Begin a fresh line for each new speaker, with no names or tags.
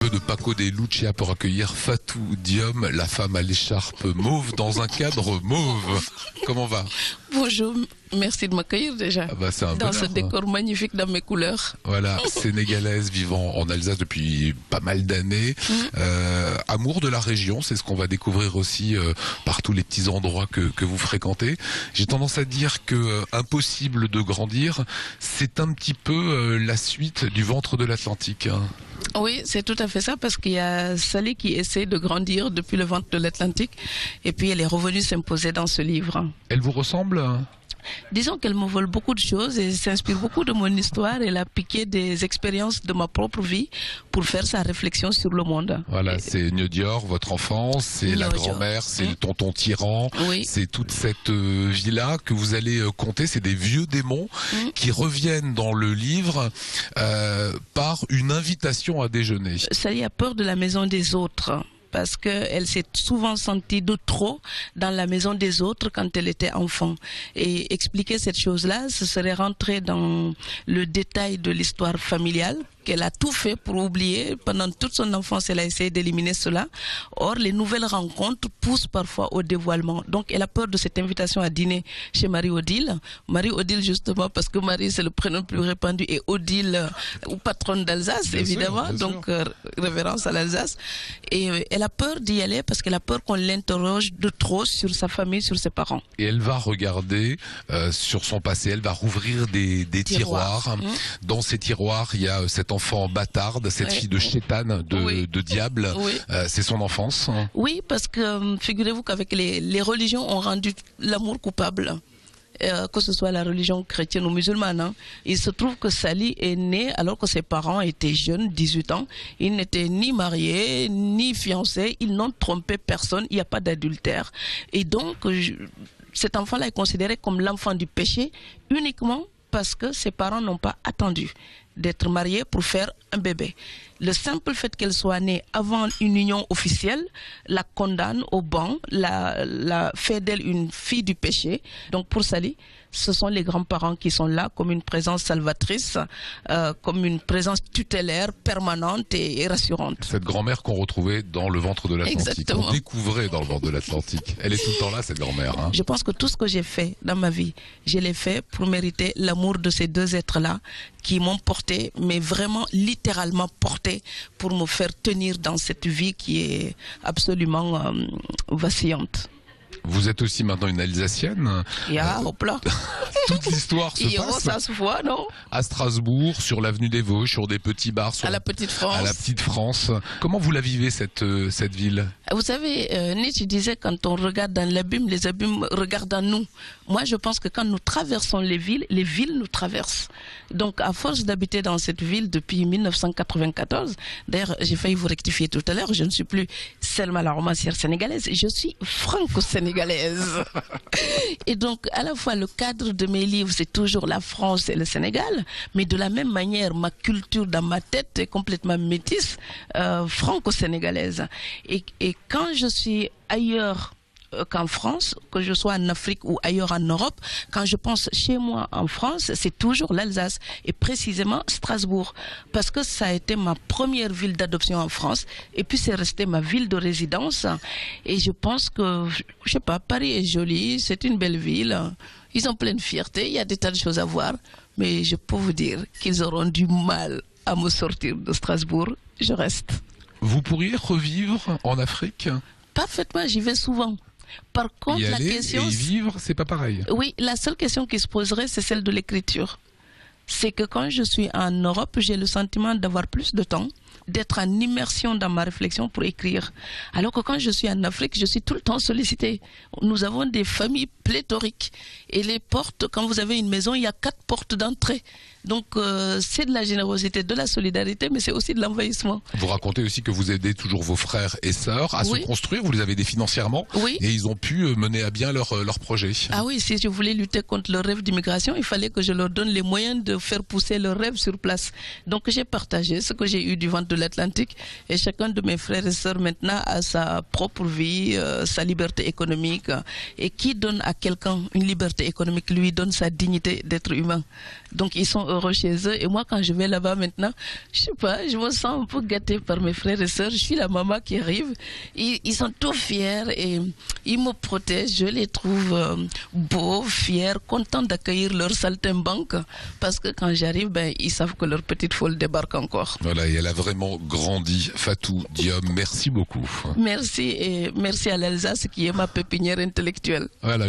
peu de Paco de Lucia pour accueillir Fatou Diom, la femme à l'écharpe mauve dans un cadre mauve. Comment va?
Bonjour, merci de m'accueillir déjà.
Ah bah, c'est un
dans
bonheur,
ce décor magnifique dans mes couleurs.
Voilà, sénégalaise vivant en Alsace depuis pas mal d'années. Amour de la région, c'est ce qu'on va découvrir aussi par tous les petits endroits que vous fréquentez. J'ai tendance à dire que impossible de grandir, c'est un petit peu la suite du ventre de l'Atlantique. Hein.
Oui, c'est tout à fait ça, parce qu'il y a Sally qui essaie de grandir depuis le ventre de l'Atlantique, et puis elle est revenue s'imposer dans ce livre.
Elle vous ressemble?
Disons qu'elle me vole beaucoup de choses et s'inspire beaucoup de mon histoire. Elle a piqué des expériences de ma propre vie pour faire sa réflexion sur le monde.
Voilà, c'est Niodior, votre enfance, c'est la grand-mère, c'est le tonton tyran, c'est toute cette vie-là que vous allez conter. C'est des vieux démons qui reviennent dans le livre par une invitation à déjeuner.
Sally a peur de la maison des autres, parce qu'elle s'est souvent sentie de trop dans la maison des autres quand elle était enfant. Et expliquer cette chose-là, ce serait rentrer dans le détail de l'histoire familiale, qu'elle a tout fait pour oublier. Pendant toute son enfance, elle a essayé d'éliminer cela. Or, les nouvelles rencontres poussent parfois au dévoilement. Donc, elle a peur de cette invitation à dîner chez Marie-Odile. Marie-Odile, justement, parce que Marie, c'est le prénom le plus répandu, et Odile, ou patronne d'Alsace, évidemment. Donc, révérence à l'Alsace. Et elle a peur d'y aller parce qu'elle a peur qu'on l'interroge de trop sur sa famille, sur ses parents. Et
elle va regarder sur son passé, elle va rouvrir des tiroirs. Dans ces tiroirs, il y a cet enfant bâtarde, cette fille de chétane, de diable. C'est son enfance.
Oui, parce que figurez-vous qu'avec les religions ont rendu l'amour coupable. Que ce soit la religion chrétienne ou musulmane. Hein. Il se trouve que Sally est née alors que ses parents étaient jeunes, 18 ans. Ils n'étaient ni mariés, ni fiancés. Ils n'ont trompé personne. Il n'y a pas d'adultère. Et donc, cet enfant-là est considéré comme l'enfant du péché uniquement parce que ses parents n'ont pas attendu d'être mariés pour faire un bébé. Le simple fait qu'elle soit née avant une union officielle la condamne au banc, la fait d'elle une fille du péché. Donc pour Sally, ce sont les grands-parents qui sont là comme une présence salvatrice, comme une présence tutélaire, permanente et rassurante.
Cette grand-mère qu'on retrouvait dans le ventre de l'Atlantique, qu'on découvrait dans le ventre de l'Atlantique. Elle est tout le temps là, cette grand-mère. Hein.
Je pense que tout ce que j'ai fait dans ma vie, je l'ai fait pour mériter l'amour de ces deux êtres-là qui m'ont porté, mais vraiment littéralement porté, pour me faire tenir dans cette vie qui est absolument vacillante.
Vous êtes aussi maintenant une Alsacienne.
Hop là.
Toute l'histoire se passe
ça se voit, non,
à Strasbourg, sur l'avenue des Vosges, sur des petits bars,
à la Petite France.
À la Petite France. Comment vous la vivez cette ville?
Vous savez, Nietzsche disait, quand on regarde dans l'abîme, les abîmes regardent en nous. Moi, je pense que quand nous traversons les villes nous traversent. Donc, à force d'habiter dans cette ville depuis 1994, d'ailleurs, j'ai failli vous rectifier tout à l'heure, je ne suis plus Selma la romancière sénégalaise, je suis franco-sénégalaise. Et donc, à la fois, le cadre de mes livres, c'est toujours la France et le Sénégal, mais de la même manière, ma culture dans ma tête est complètement métisse, franco-sénégalaise. Et quand je suis ailleurs qu'en France, que je sois en Afrique ou ailleurs en Europe, quand je pense chez moi en France, c'est toujours l'Alsace et précisément Strasbourg, parce que ça a été ma première ville d'adoption en France et puis c'est resté ma ville de résidence. Et je pense que, je sais pas, Paris est joli, c'est une belle ville, ils ont plein de fierté, il y a des tas de choses à voir, mais je peux vous dire qu'ils auront du mal à me sortir de Strasbourg, je reste.
Vous pourriez revivre en Afrique?
Parfaitement, j'y vais souvent. Par contre, la question,
et y vivre, c'est pas pareil.
Oui, la seule question qui se poserait, c'est celle de l'écriture. C'est que quand je suis en Europe, j'ai le sentiment d'avoir plus de temps, d'être en immersion dans ma réflexion pour écrire. Alors que quand je suis en Afrique, je suis tout le temps sollicitée. Nous avons des familles pléthoriques. Et les portes, quand vous avez une maison, il y a 4 portes d'entrée. Donc c'est de la générosité, de la solidarité, mais c'est aussi de l'envahissement.
Vous racontez aussi que vous aidez toujours vos frères et sœurs à se construire, vous les avez aidés financièrement, et ils ont pu mener à bien leur projet.
Ah oui, si je voulais lutter contre le rêve d'immigration, il fallait que je leur donne les moyens de faire pousser leur rêve sur place. Donc j'ai partagé ce que j'ai eu du ventre de l'Atlantique, et chacun de mes frères et sœurs maintenant a sa propre vie, sa liberté économique, et qui donne à quelqu'un une liberté économique lui donne sa dignité d'être humain. Donc ils sont heureux chez eux. Et moi, quand je vais là-bas maintenant, je sais pas, je me sens un peu gâtée par mes frères et sœurs. Je suis la maman qui arrive. Ils sont tout fiers et ils me protègent. Je les trouve beaux, fiers, contents d'accueillir leur saltimbanque. Parce que quand j'arrive, ils savent que leur petite folle débarque encore.
Voilà, et elle a vraiment grandi. Fatou Diom, merci beaucoup.
Merci et merci à l'Alsace qui est ma pépinière intellectuelle.
Voilà.